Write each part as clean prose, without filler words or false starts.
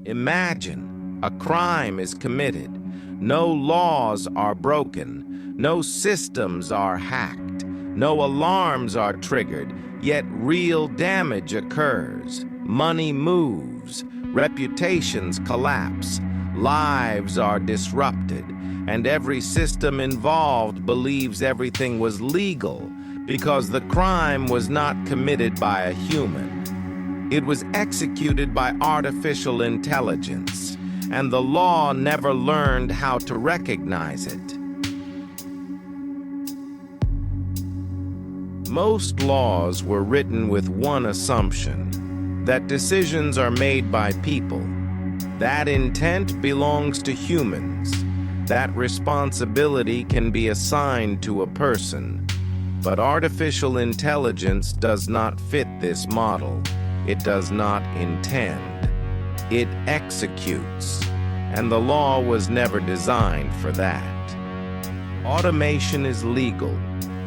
Imagine a crime is committed. No laws are broken. No systems are hacked. No alarms are triggered. Yet real damage occurs. Money moves. Reputations collapse. Lives are disrupted. And every system involved believes everything was legal because the crime was not committed by a human. It was executed by artificial intelligence, and the law never learned how to recognize it. Most laws were written with one assumption, that decisions are made by people. That intent belongs to humans. That responsibility can be assigned to a person. But artificial intelligence does not fit this model. It does not intend. It executes. And the law was never designed for that. Automation is legal.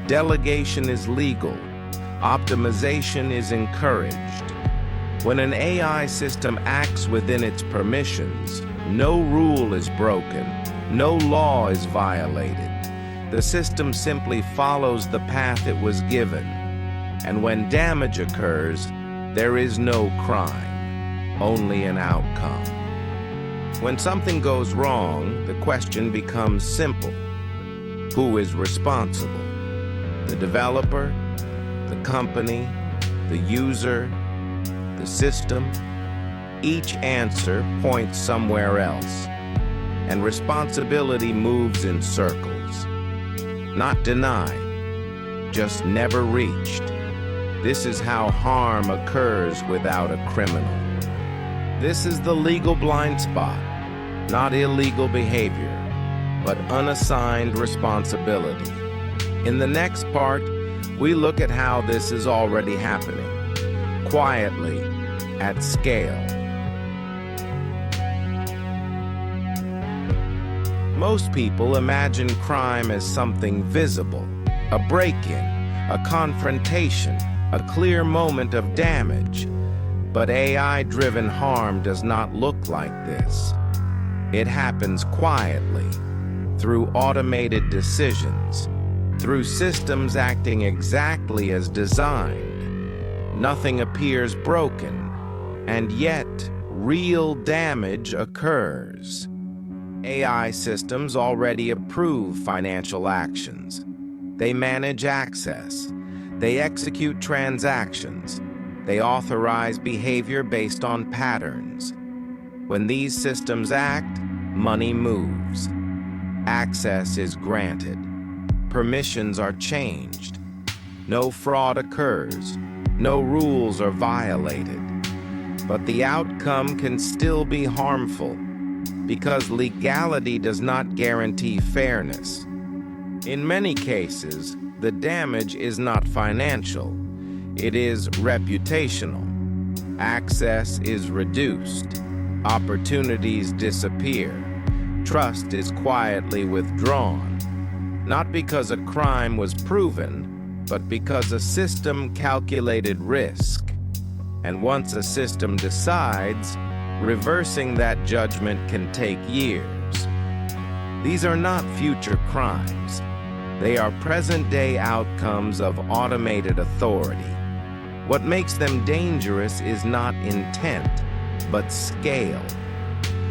Delegation is legal. Optimization is encouraged. When an AI system acts within its permissions, no rule is broken. No law is violated. The system simply follows the path it was given. And when damage occurs, there is no crime, only an outcome. When something goes wrong, the question becomes simple. Who is responsible? The developer, the company, the user, the system? Each answer points somewhere else, and responsibility moves in circles. Not denied, just never reached. This is how harm occurs without a criminal. This is the legal blind spot, not illegal behavior, but unassigned responsibility. In the next part, we look at how this is already happening, quietly, at scale. Most people imagine crime as something visible, a break-in, a confrontation, a clear moment of damage. But AI-driven harm does not look like this. It happens quietly, through automated decisions, through systems acting exactly as designed. Nothing appears broken, and yet real damage occurs. AI systems already approve financial actions. They manage access. They execute transactions. They authorize behavior based on patterns. When these systems act, money moves. Access is granted. Permissions are changed. No fraud occurs. No rules are violated. But the outcome can still be harmful, because legality does not guarantee fairness. In many cases, the damage is not financial. It is reputational. Access is reduced. Opportunities disappear. Trust is quietly withdrawn. Not because a crime was proven, but because a system calculated risk. And once a system decides, reversing that judgment can take years. These are not future crimes. They are present-day outcomes of automated authority. What makes them dangerous is not intent, but scale.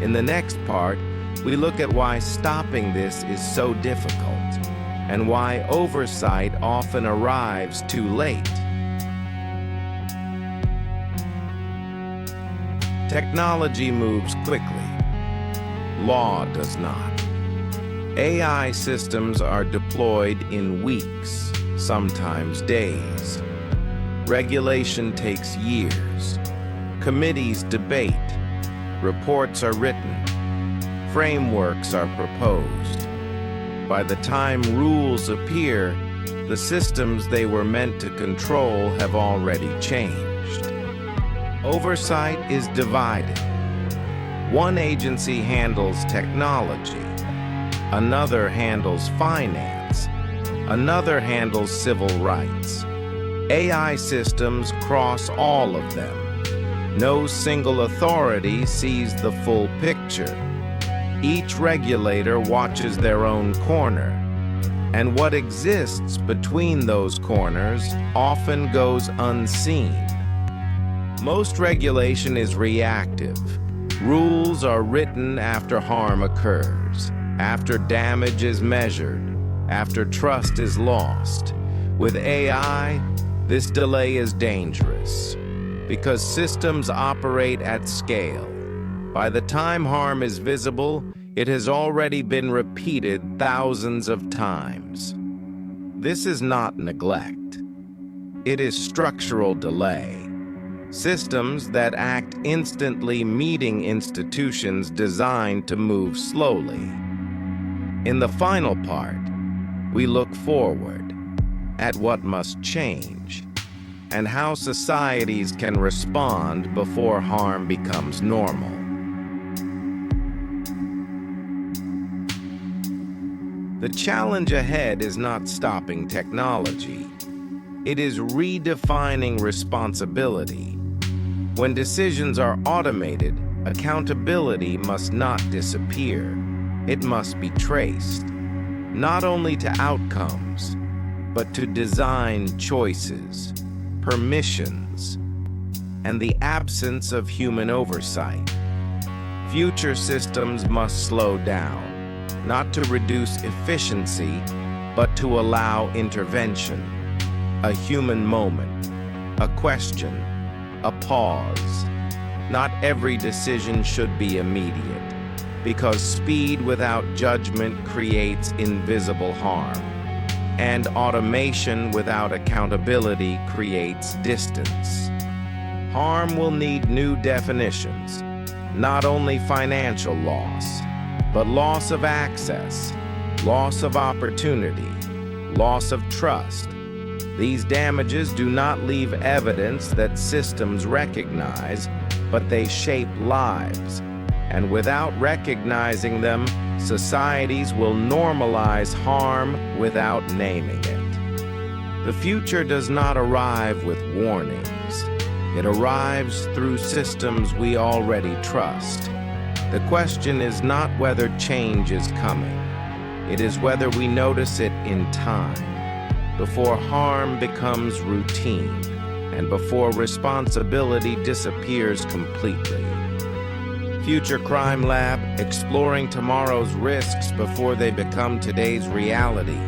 In the next part, we look at why stopping this is so difficult, and why oversight often arrives too late. Technology moves quickly. Law does not. AI systems are deployed in weeks, sometimes days. Regulation takes years. Committees debate. Reports are written. Frameworks are proposed. By the time rules appear, the systems they were meant to control have already changed. Oversight is divided. One agency handles technology. Another handles finance. Another handles civil rights. AI systems cross all of them. No single authority sees the full picture. Each regulator watches their own corner, and what exists between those corners often goes unseen. Most regulation is reactive. Rules are written after harm occurs, after damage is measured, after trust is lost. With AI, this delay is dangerous because systems operate at scale. By the time harm is visible, it has already been repeated thousands of times. This is not neglect. It is structural delay. Systems that act instantly meeting institutions designed to move slowly. In the final part, we look forward at what must change and how societies can respond before harm becomes normal. The challenge ahead is not stopping technology. It is redefining responsibility. When decisions are automated, accountability must not disappear. It must be traced, not only to outcomes, but to design choices, permissions, and the absence of human oversight. Future systems must slow down, not to reduce efficiency, but to allow intervention, a human moment, a question, a pause. Not every decision should be immediate, because speed without judgment creates invisible harm, and automation without accountability creates distance. Harm will need new definitions, not only financial loss, but loss of access, loss of opportunity, loss of trust. These damages do not leave evidence that systems recognize, but they shape lives. And without recognizing them, societies will normalize harm without naming it. The future does not arrive with warnings. It arrives through systems we already trust. The question is not whether change is coming. It is whether we notice it in time, before harm becomes routine, and before responsibility disappears completely. FutureCrime Lab, exploring tomorrow's risks before they become today's reality.